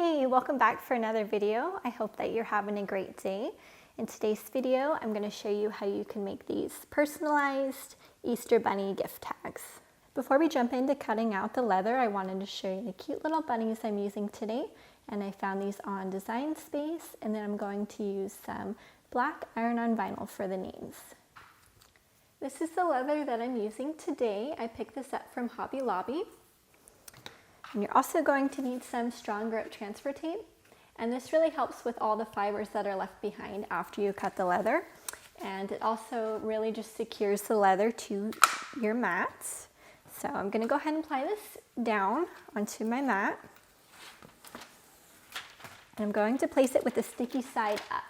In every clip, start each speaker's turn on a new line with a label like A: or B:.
A: Hey, welcome back for another video. I hope that you're having a great day. In today's video, I'm going to show you how you can make these personalized Easter bunny gift tags. Before we jump into cutting out the leather, I wanted to show you the cute little bunnies I'm using today. And I found these on Design Space, and then I'm going to use some black iron-on vinyl for the names. This is the leather that I'm using today. I picked this up from Hobby Lobby. And you're also going to need some strong grip transfer tape. And this really helps with all the fibers that are left behind after you cut the leather. And it also really just secures the leather to your mats. So I'm going to go ahead and apply this down onto my mat. And I'm going to place it with the sticky side up.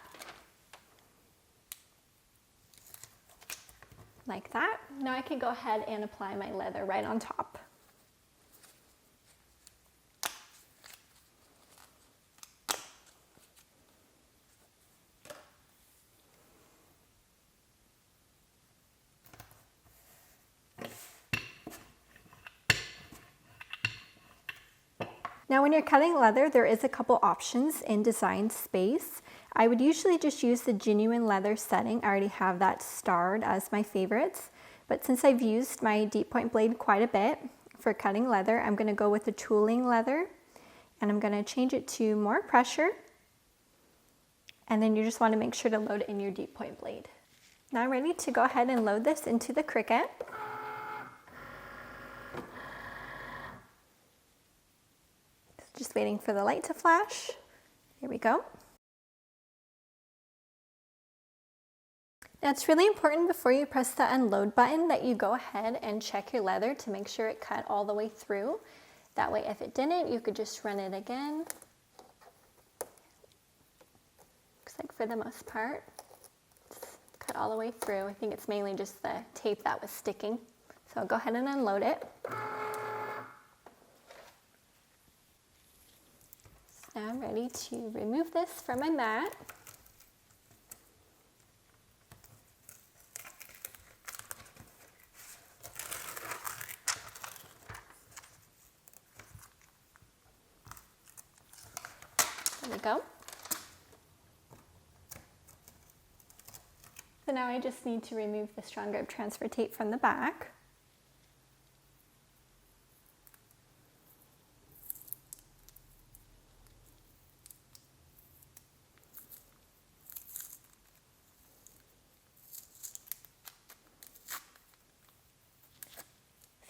A: Like that. Now I can go ahead and apply my leather right on top. Now when you're cutting leather, there is a couple options in Design Space. I would usually just use the genuine leather setting. I already have that starred as my favorites. But since I've used my deep point blade quite a bit for cutting leather, I'm going to go with the tooling leather. And I'm going to change it to more pressure. And then you just want to make sure to load it in your deep point blade. Now I'm ready to go ahead and load this into the Cricut. Just waiting for the light to flash. Here we go. Now it's really important before you press the unload button that you go ahead and check your leather to make sure it cut all the way through. That way if it didn't, you could just run it again. Looks like for the most part, it's cut all the way through. I think it's mainly just the tape that was sticking. So I'll go ahead and unload it. Now I'm ready to remove this from my mat. There we go. So now I just need to remove the strong grip transfer tape from the back.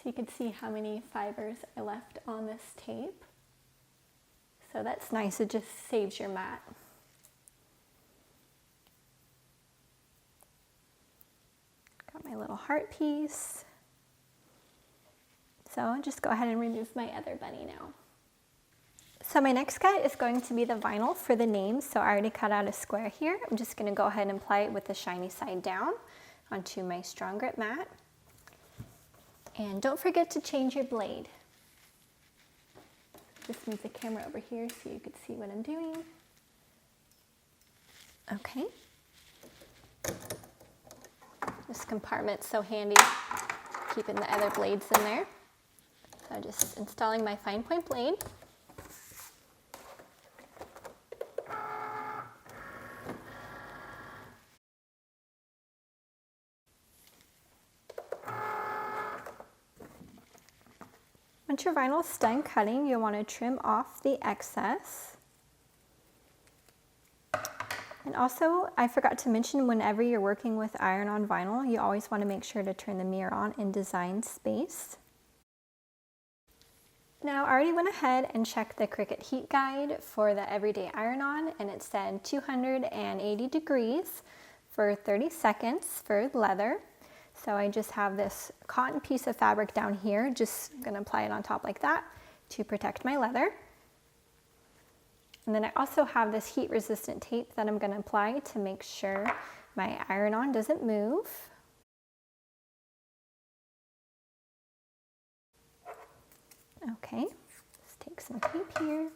A: You can see how many fibers are left on this tape. So that's nice, it just saves your mat. Got my little heart piece. So I'll just go ahead and remove my other bunny now. So my next cut is going to be the vinyl for the names. So I already cut out a square here. I'm just going to go ahead and apply it with the shiny side down onto my strong grip mat. And don't forget to change your blade. Just move the camera over here so you can see what I'm doing. Okay. This compartment's so handy, keeping the other blades in there. So just installing my fine point blade. Once your vinyl is done cutting, you'll want to trim off the excess. And also, I forgot to mention, whenever you're working with iron-on vinyl, you always want to make sure to turn the mirror on in Design Space. Now, I already went ahead and checked the Cricut heat guide for the everyday iron-on, and it said 280 degrees for 30 seconds for leather. So I just have this cotton piece of fabric down here, just gonna apply it on top like that to protect my leather. And then I also have this heat resistant tape that I'm gonna apply to make sure my iron-on doesn't move. Okay, let's take some tape here.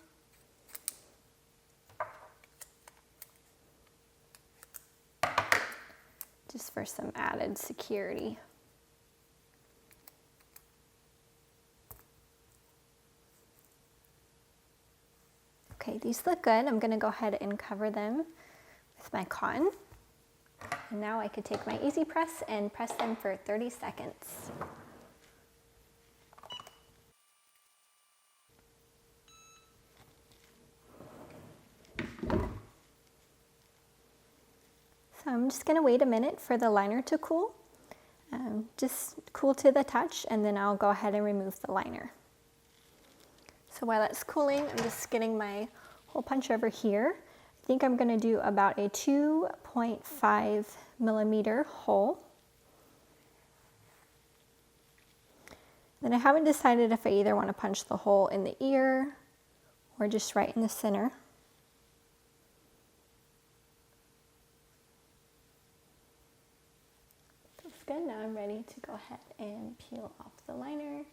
A: Just for some added security. Okay, these look good. I'm gonna go ahead and cover them with my cotton. And now I could take my easy press and press them for 30 seconds. So I'm just gonna wait a minute for the liner to cool. Just cool to the touch, and then I'll go ahead and remove the liner. So while that's cooling, I'm just getting my hole punch over here. I think I'm gonna do about a 2.5 millimeter hole. Then I haven't decided if I either want to punch the hole in the ear or just right in the center. That's good. Now I'm ready to go ahead and peel off the liner.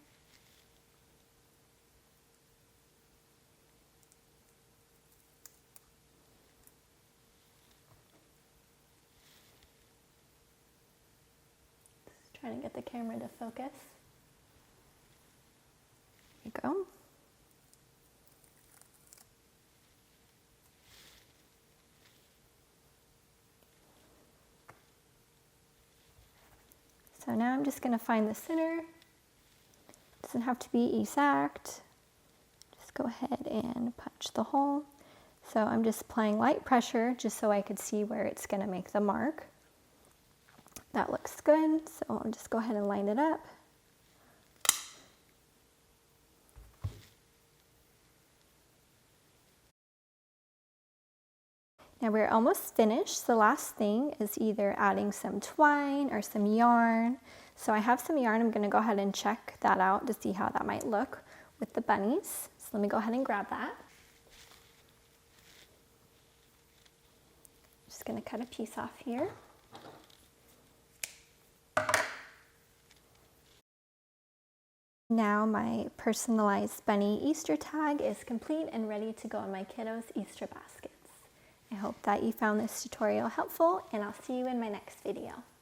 A: Just trying to get the camera to focus. There you go. So now I'm just going to find the center. Doesn't have to be exact. Just go ahead and punch the hole. So I'm just applying light pressure just so I could see where it's going to make the mark. That looks good, so I'll just go ahead and line it up. Now we're almost finished. The last thing is either adding some twine or some yarn. So I have some yarn. I'm going to go ahead and check that out to see how that might look with the bunnies. So let me go ahead and grab that. Just going to cut a piece off here. Now my personalized bunny Easter tag is complete and ready to go in my kiddos' Easter baskets. I hope that you found this tutorial helpful, and I'll see you in my next video.